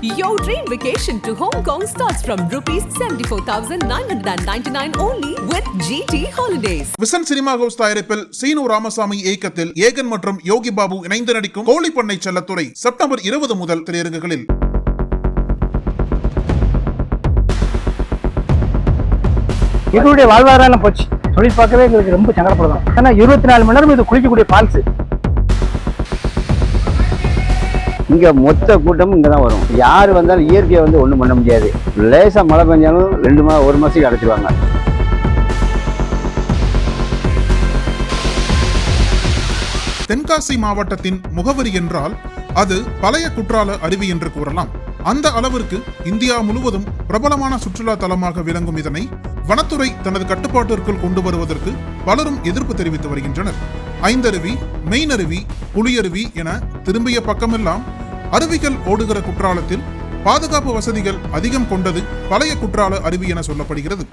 Your dream vacation to Hong Kong starts from rupees 74,999 only with GT Holidays. Vision cinema house தயாரிப்பில் சீனு ராமசாமி இயக்கத்தில் ஏகன் மற்றும் யோகி பாபு இணைந்து நடிக்கும் கோழி பண்ணை செல்லத்துறை செப்டம்பர் 20 முதல் திரையரங்குகளில். எங்களுடைய வாழ்வாதாரம் போச்சு. தொழில் பார்க்கவே எங்களுக்கு ரொம்ப சங்கடப்படுறோம். ஏன்னா 24 மணி நேரம் இது குளிக்கக்கூடிய ஃபால்ஸ். இங்க மொத்த கூட்டமும் இங்கதான் வரும். யாரு வந்தாலும் இயற்கையை ஒண்ணும் பண்ண முடியாது. லேசா மழை பெஞ்சாலும் 2 மாதம் 1 மாசத்துக்கு அடைச்சிருவாங்க. தென்காசி மாவட்டத்தின் முகவரி என்றால் அது பழைய குற்றால அருவி என்று கூறலாம். அந்த அளவிற்கு இந்தியா முழுவதும் பிரபலமான சுற்றுலா தலமாக விளங்கும் இதனை வனத்துறை தனது கட்டுப்பாட்டிற்குள் கொண்டு வருவதற்கு பலரும் எதிர்ப்பு தெரிவித்து வருகின்றனர். ஐந்தருவி, மெயினருவி, புலியருவி என திரும்பிய பக்கமெல்லாம் அருவிகள் ஓடுகிற குற்றாலத்தில் பாதுகாப்பு வசதிகள் அதிகம் கொண்டது பழைய குற்றால அருவி என சொல்லப்படுகிறது.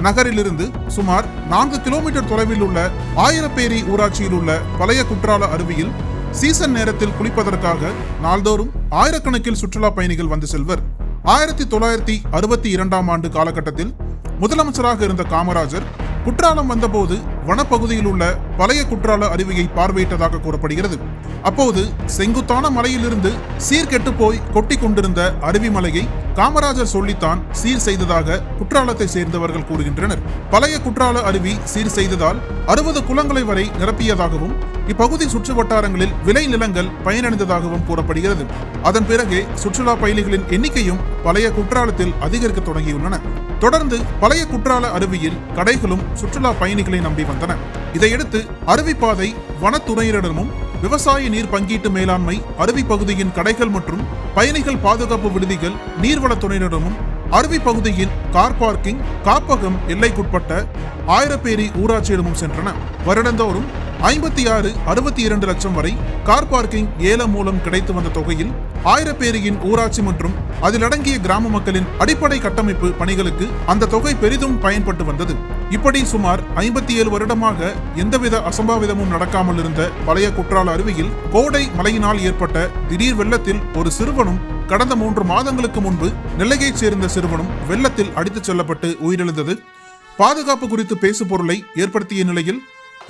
நகரிலிருந்து சுமார் 4 கிலோமீட்டர் தொலைவில் உள்ள ஆயிரப்பேரி ஊராட்சியில் உள்ள பழைய குற்றால அருவியில் சீசன் நேரத்தில் குளிப்பதற்காக நாள்தோறும் ஆயிரக்கணக்கில் சுற்றுலா பயணிகள் வந்து செல்வர். 1962ஆம் ஆண்டு காலகட்டத்தில் முதலமைச்சராக இருந்த காமராஜர் குற்றாலம் வந்தபோது வனப்பகுதியில் உள்ள பழைய குற்றால அருவியை பார்வையிட்டதாக கூறப்படுகிறது. அப்போது செங்குத்தான மலையிலிருந்து சீர்கெட்டு போய் கொட்டி கொண்டிருந்த அருவி மலையை காமராஜர் சொல்லித்தான் சீர் செய்ததாக குற்றாலத்தை சேர்ந்தவர்கள் கூறுகின்றனர். பழைய குற்றால அருவி சீர் செய்ததால் 60 குளங்களை வரை நிரப்பியதாகவும் இப்பகுதி சுற்று வட்டாரங்களில் விளை நிலங்கள் பயனடைந்ததாகவும் கூறப்படுகிறது. அதன் பிறகே சுற்றுலா பயணிகளின் எண்ணிக்கையும் பழைய குற்றாலத்தில் அதிகரிக்க தொடங்கியுள்ளன. தொடர்ந்து பழைய குற்றால அருவியில் கடைகளும் சுற்றுலா பயணிகளை நம்பி வந்தன. இதையடுத்து அருவிப்பாதை வனத்துறையினரிடமும் விவசாய நீர் பங்கீட்டு மேலாண்மை, அருவி பகுதியின் கடைகள் மற்றும் பயணிகள் பாதுகாப்பு விடுதிகள், நீர்வளத்துறையினரிடமும் அருவி பகுதியின் கார் பார்க்கிங், காப்பகம் எல்லைக்குட்பட்ட ஆயிரப்பேரி ஊராட்சியிடமும் சென்றன. வருடந்தோறும் 56-62 லட்சம் வரை கார் பார்க்கிங் ஏலம் மூலம் கிடைத்து வந்த தொகையில் ஆயிரப்பேரியின் ஊராட்சி மற்றும் அதில் அடங்கிய கிராம மக்களின் அடிப்படை கட்டமைப்பு பணிகளுக்கு அந்த தொகை பெரிதும் பயன்பட்டு வந்தது. இப்படி சுமார் 57 வருடமாக எந்தவித அசம்பாவிதமும் நடக்காமல் இருந்த பழைய குற்றால அருவியில் கோடை மழையினால் ஏற்பட்ட திடீர் வெள்ளத்தில் ஒரு சிறுவனும் கடந்த 3 மாதங்களுக்கு முன்பு நெல்லையைச் சேர்ந்த சிறுவனும் வெள்ளத்தில் அடித்துச் செல்லப்பட்டு உயிரிழந்தது பாதுகாப்பு குறித்து பேசு பொருளை ஏற்படுத்திய நிலையில்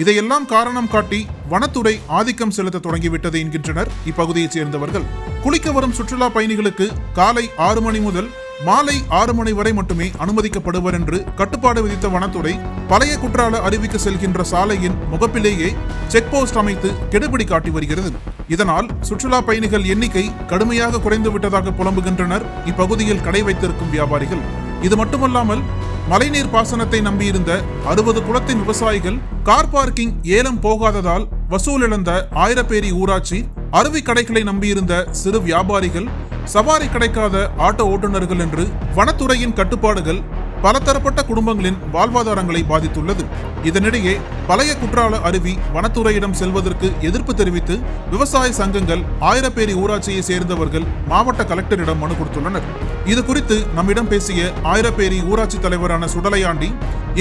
இதையெல்லாம் காரணம் காட்டி வனத்துறை ஆதிக்கம் செலுத்த தொடங்கிவிட்டது என்கின்றனர் இப்பகுதியைச் சேர்ந்தவர்கள். குளிக்க வரும் சுற்றுலா பயணிகளுக்கு காலை 6 மணி முதல் மாலை 6 மணி வரை மட்டுமே அனுமதிக்கப்படுவர் என்று கட்டுப்பாடு விதித்த வனத்துறை பழைய குற்றால அருவிக்கு செல்கின்ற சாலையின் முகப்பிலேயே செக் போஸ்ட் அமைத்து கெடுபிடி காட்டி வருகிறது. இதனால் சுற்றுலா பயணிகள் எண்ணிக்கை கடுமையாக குறைந்து விட்டதாக புலம்புகின்றனர் இப்பகுதியில் கடை வைத்திருக்கும் வியாபாரிகள். இது மட்டுமல்லாமல் மழைநீர் பாசனத்தை நம்பியிருந்த 60 குளத்தின் விவசாயிகள் கார் பார்க்கிங் ஏலம் போகாததால் வசூல் இழந்த ஆயிரப்பேரி ஊராட்சி, அருவி கடைகளை நம்பியிருந்த சிறு வியாபாரிகள், சவாரி கிடைக்காத ஆட்டோ ஓட்டுநர்கள் என்று வனத்துறையின் கட்டுப்பாடுகள் பலதரப்பட்ட குடும்பங்களின் வாழ்வாதாரங்களை பாதித்துள்ளது. இதனிடையே பழைய குற்றால அருவி வனத்துறையிடம் செல்வதற்கு எதிர்ப்பு தெரிவித்து விவசாய சங்கங்கள், ஆயிரப்பேரி ஊராட்சியை சேர்ந்தவர்கள் மாவட்ட கலெக்டரிடம் மனு கொடுத்துள்ளனர். இது குறித்து நம்மிடம் பேசிய ஆயிரப்பேரி ஊராட்சி தலைவரான சுடலையாண்டி,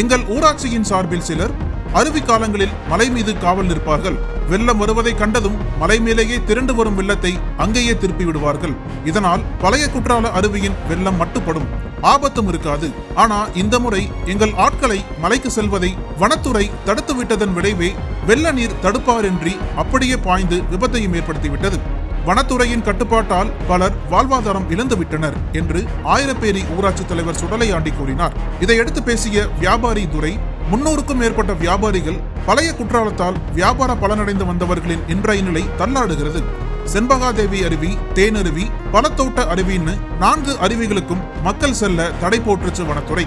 எங்கள் ஊராட்சியின் சார்பில் சிலர் அருவி காலங்களில் மலை மீது காவல் நிற்பார்கள். வெள்ளம் வருவதை கண்டதும் மலை மேலேயே திரண்டு வரும் வெள்ளத்தை அங்கேயே திருப்பி விடுவார்கள். இதனால் பழைய குற்றால அருவியின் வெள்ளம் மட்டுப்படும், ஆபத்தும் இருக்காது. ஆனா இந்த முறை எங்கள் ஆட்களை மலைக்கு செல்வதை வனத்துறை தடுத்து விட்டதன் விளைவே வெள்ள நீர் தடுப்பாரின்றி அப்படியே பாய்ந்து விபத்தையும் ஏற்படுத்திவிட்டது. வனத்துறையின் கட்டுப்பாட்டால் பலர் வாழ்வாதாரம் இழந்துவிட்டனர் என்று ஆயிரப்பேரி ஊராட்சி தலைவர் சுடலையாண்டி கூறினார். இதையடுத்து பேசிய வியாபாரி துரை, 300க்கும் மேற்பட்ட வியாபாரிகள் பழைய குற்றாலத்தால் வியாபார பலனடைந்து வந்தவர்களின் இன்றைய நிலை தள்ளாடுகிறது. செண்பகாதேவி அருவி, தேனருவி, பழத்தோட்ட அருவின்னு 4 அருவிகளுக்கும் மக்கள் செல்ல தடை போட்டுருச்சு வனத்துறை.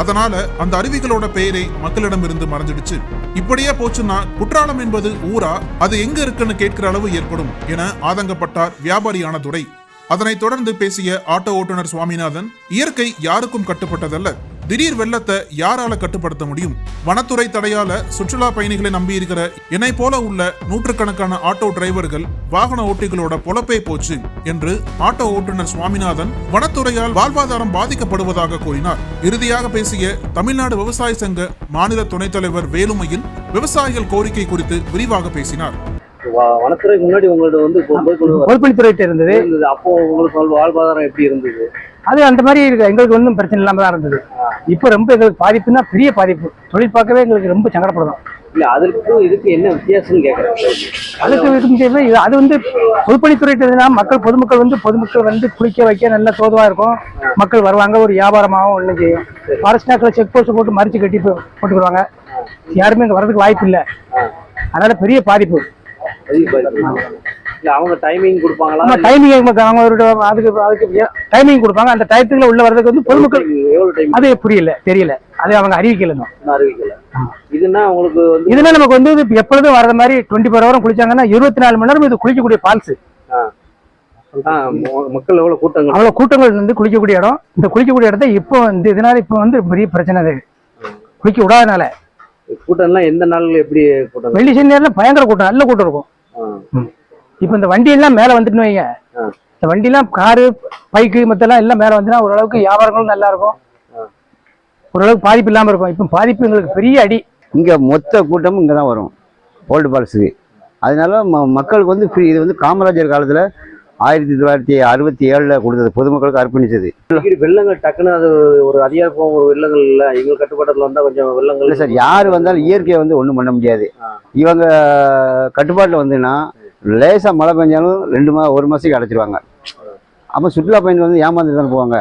அதனால அந்த அருவிகளோட பெயரே மக்களிடமிருந்து மறைஞ்சிடுச்சு. இப்படியே போச்சுன்னா குற்றாலம் என்பது ஊரா, அது எங்க இருக்குன்னு கேட்கிற அளவு ஏற்படும் என ஆதங்கப்பட்டார் வியாபாரியான துரை. அதனைத் தொடர்ந்து பேசிய ஆட்டோ ஓட்டுநர் சுவாமிநாதன், இயற்கை யாருக்கும் கட்டுப்பட்டதல்ல, திடீர் வெள்ளத்தை யாரால கட்டுப்படுத்த முடியும்? வனத்துறை தடையால சுற்றுலா பயணிகளை நம்பியிருக்கிற என்னை போல உள்ள நூற்றுக்கணக்கான ஆட்டோ டிரைவர்கள், வாகன ஓட்டிகளோட பொழப்பே போச்சு என்று ஆட்டோ ஓட்டுநர் சுவாமிநாதன் வனத்துறையால் வாழ்வாதாரம் பாதிக்கப்படுவதாக கூறினார். இறுதியாக பேசிய தமிழ்நாடு விவசாய சங்க மாநில துணைத் தலைவர் வேலுமையில் விவசாயிகள் கோரிக்கை குறித்து விரிவாக பேசினார். வனத்துறைக்கு முன்னாடி உங்கள்ட்ட வந்து பொதுப்பணித்துறையிட்ட இருந்தது. அப்போ உங்களுக்கு வாழ்வாதாரம் எப்படி இருந்தது? அது அந்த மாதிரி எங்களுக்கு ஒன்றும் பிரச்சனை இல்லாம தான் இருந்தது. இப்போ ரொம்ப எங்களுக்கு பாதிப்புன்னா பெரிய பாதிப்பு. தொழில் பார்க்கவே எங்களுக்கு ரொம்ப சங்கடப்படுறோம். இல்ல அதுக்கும் இதுக்கு என்ன வித்தியாசம்னு கேட்கறேன். அது வந்து பொதுப்பணித்துறையிட்டதுன்னா பொதுமக்கள் வந்து குளிக்க வைக்க நல்ல தோதுவா இருக்கும். மக்கள் வருவாங்க, ஒரு வியாபாரமாகவும் ஒன்றும் செய்யும். ஃபாரஸ்ட் செக் போஸ்ட் போட்டு மறிச்சு கட்டி போட்டுக்கிடுவாங்க. யாருமே இங்க வர்றதுக்கு வாய்ப்பு இல்லை. அதனால பெரிய பாதிப்பு. அவங்க டைமிங் கொடுப்பாங்களா? டைமிங் அதுக்கு டைமிங் கொடுப்பாங்க. அந்த டயத்துக்குள்ள உள்ள வர்றதுக்கு வந்து பொதுமக்கள் அது புரியல, தெரியல. அது அவங்க அறிவிக்கல. இதுனா உங்களுக்கு இதுனா நமக்கு வந்து எப்பொழுதும் வர்ற மாதிரி 24 ஹவரும் குளிச்சாங்கன்னா 24 மணி நேரம் இது குளிக்கக்கூடிய ஃபால்ஸ். மக்கள் அவ்வளவு கூட்டங்கள் வந்து குளிக்கக்கூடிய இடம். இந்த குளிக்கக்கூடிய இடத்த இப்போ இந்த இதனால இப்போ வந்து பெரிய பிரச்சனை. அது குளிக்க விடாதனால கூட்டம் எந்த நாள்ல எப்படி கூட்டம்? வெள்ளி சனி நேரம் பயங்கர கூட்டம், நல்ல கூட்டம் இருக்கும். இப்ப இந்த வண்டி எல்லாம் மேல வந்துட்டு வைங்க, இந்த வண்டி எல்லாம் காரு பைக்கு மத்தெல்லாம் எல்லாம் மேல வந்துன்னா ஓரளவுக்கு வியாபாரங்களும் நல்லா இருக்கும், ஓரளவுக்கு பாதிப்பு இல்லாம இருக்கும். இப்ப பாதிப்பு எங்களுக்கு பெரிய அடி. இங்க மொத்த கூட்டமும் இங்கதான் வரும் ஓல்டு ஃபால்ஸுக்கு. அதனால மக்களுக்கு வந்து ஃப்ரீ. இது வந்து காமராஜர் காலத்துல 1967 கொடுத்தது, பொதுமக்களுக்கு அர்ப்பணிச்சது. வெள்ளங்கள் டக்குன்னு அது ஒரு அதிகாரப்பூர்வ ஒரு வெள்ளங்கள் இல்ல, எங்களுக்கு கட்டுப்பாட்டுல வந்தா கொஞ்சம் வெள்ளங்கள் இல்லை சார். யாரு வந்தாலும் இயற்கையை வந்து ஒண்ணும் பண்ண முடியாது. இவங்க கட்டுப்பாட்டுல வந்துன்னா லேசா மழை பெஞ்சாலும் 1 மாசத்துக்கு அடைச்சிருவாங்க. அப்போ சுற்றுலா பயணிகள் வந்து ஏமாந்துட்டு தான் போவாங்க.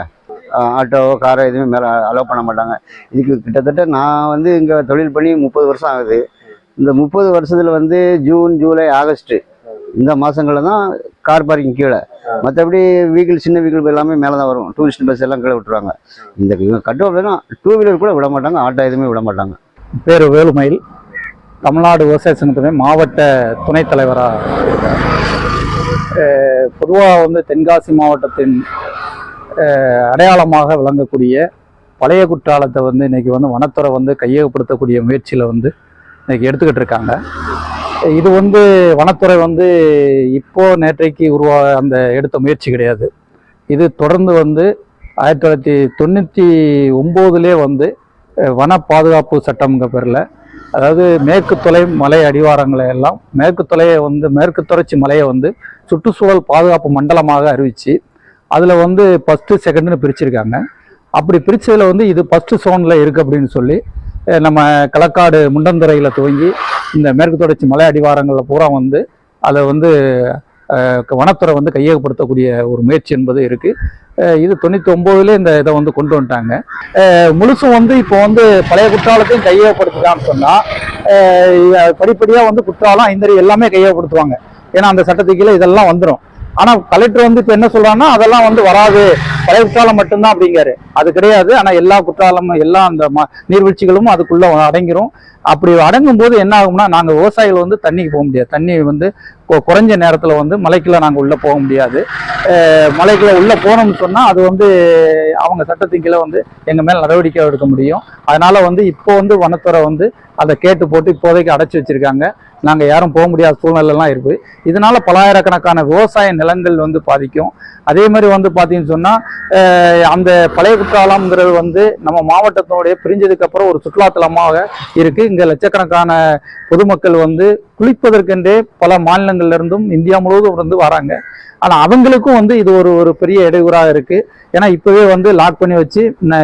ஆட்டோ காரோ எதுவுமே மேலே அலோவ் பண்ண மாட்டாங்க. இதுக்கு கிட்டத்தட்ட நான் வந்து இங்கே தொழில் பண்ணி 30 வருஷம் ஆகுது. இந்த 30 வருஷத்தில் வந்து ஜூன், ஜூலை, ஆகஸ்ட்டு இந்த மாதங்களில் தான் கார் பார்க்கிங் கீழே. மற்றபடி வெஹிக்கிள், சின்ன வெஹிக்கிள் எல்லாமே மேலே தான் வரும். டூரிஸ்ட் பஸ் எல்லாம் கீழே விட்டுருவாங்க. இந்த கட்டுப்பாடுனா 2 வீலர் கூட விட மாட்டாங்க, ஆட்டோ எதுவுமே விட மாட்டாங்க. பேர் வேலுமயில், தமிழ்நாடு விவசாய சங்கத்துடைய மாவட்ட துணைத் தலைவராக இருக்கேன். பொதுவாக வந்து தென்காசி மாவட்டத்தின் அடையாளமாக விளங்கக்கூடிய பழைய குற்றாலத்தை வந்து இன்றைக்கி வந்து வனத்துறை வந்து கையகப்படுத்தக்கூடிய முயற்சியில் வந்து இன்றைக்கி எடுத்துக்கிட்டு இருக்காங்க. இது வந்து வனத்துறை வந்து இப்போது நேற்றைக்கு அந்த எடுத்த முயற்சி கிடையாது. இது தொடர்ந்து வந்து 1999 வந்து வன பாதுகாப்பு சட்டம்ங்கிற பேரில், அதாவது மேற்கு தொலை மலை அடிவாரங்களை எல்லாம் மேற்கு தொடர்ச்சி மலையை வந்து சுற்றுச்சூழல் பாதுகாப்பு மண்டலமாக அறிவித்து அதில் வந்து 1st, 2ன்னு பிரிச்சிருக்காங்க. அப்படி பிரித்ததில் வந்து இது 1st சோனில் இருக்குது அப்படின்னு சொல்லி நம்ம களக்காடு முண்டந்துறையில் துவங்கி இந்த மேற்கு தொடர்ச்சி மலை அடிவாரங்களில் பூரா வந்து அதை வந்து வனத்துறை வந்து கையகப்படுத்தக்கூடிய ஒரு முயற்சி என்பது இருக்குது. இது 99 இந்த இதை வந்து கொண்டு வந்துட்டாங்க. முழுசும் வந்து இப்போ வந்து பழைய குற்றாலத்தையும் கையகப்படுத்திட்டான்னு சொன்னால் படிப்படியாக வந்து குற்றாலம், ஐந்தறி எல்லாமே கையகப்படுத்துவாங்க. ஏன்னா அந்த சட்டத்துக்கு இதெல்லாம் வந்துடும். ஆனால் கலெக்டர் வந்து இப்போ என்ன சொல்கிறாங்கன்னா அதெல்லாம் வந்து வராது, பழைய குற்றாலம் மட்டும்தான் அப்படிங்காரு. அது கிடையாது. ஆனால் எல்லா குற்றாலமும் எல்லா அந்த நீர்வீழ்ச்சிகளும் அதுக்குள்ளே அடங்கிரும். அப்படி அடங்கும் போது என்ன ஆகும்னா, நாங்கள் விவசாயிகள் வந்து தண்ணிக்கு போக முடியாது. தண்ணி வந்து குறைஞ்ச நேரத்தில் வந்து மலைக்குள்ளே நாங்கள் உள்ளே போக முடியாது. மலைக்குள்ளே உள்ளே போனோம்னு சொன்னால் அது வந்து அவங்க சட்டத்தின் கீழே வந்து எங்கள் மேல் நடவடிக்கை எடுக்க முடியும். அதனால் வந்து இப்போ வந்து வனத்துறை வந்து அதை கேட்டு போட்டு இப்போதைக்கு அடைச்சி வச்சுருக்காங்க. நாங்கள் யாரும் போக முடியாத சூழ்நிலைலாம் இருக்குது. இதனால் பலாயிரக்கணக்கான விவசாய நிலங்கள் வந்து பாதிக்கும். அதே மாதிரி வந்து பார்த்தீங்கன்னு சொன்னால் அந்த பழைய குற்றாலம்ங்கிறது வந்து நம்ம மாவட்டத்தினுடைய பிரிஞ்சதுக்கப்புறம் ஒரு சுற்றுலாத்தலமாக இருக்குது. இங்கே லட்சக்கணக்கான பொதுமக்கள் வந்து குளிப்பதற்கென்றே பல மாநிலங்கள்லேருந்தும் இந்தியா முழுவதும் வந்து வராங்க. ஆனால் அவங்களுக்கும் வந்து இது ஒரு பெரிய இடையூறாக இருக்குது. ஏன்னா இப்போவே வந்து லாக் பண்ணி வச்சு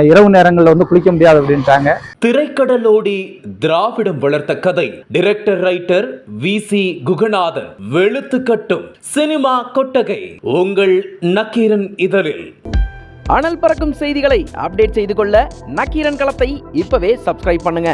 இரவு நேரங்களில் வந்து குளிக்க முடியாது அப்படின்ட்டாங்க. திரைக்கடலோடி திராவிடம் வளர்த்த கதை. Director writer VC Guganathan. வெளுத்துக்கட்டும் சினிமா கொட்டகை உங்கள் நக்கீரன் இதழில். அனல் பறக்கும் செய்திகளை அப்டேட் செய்து கொள்ள நக்கீரன் களத்தை இப்பவே சப்ஸ்கிரைப் பண்ணுங்க.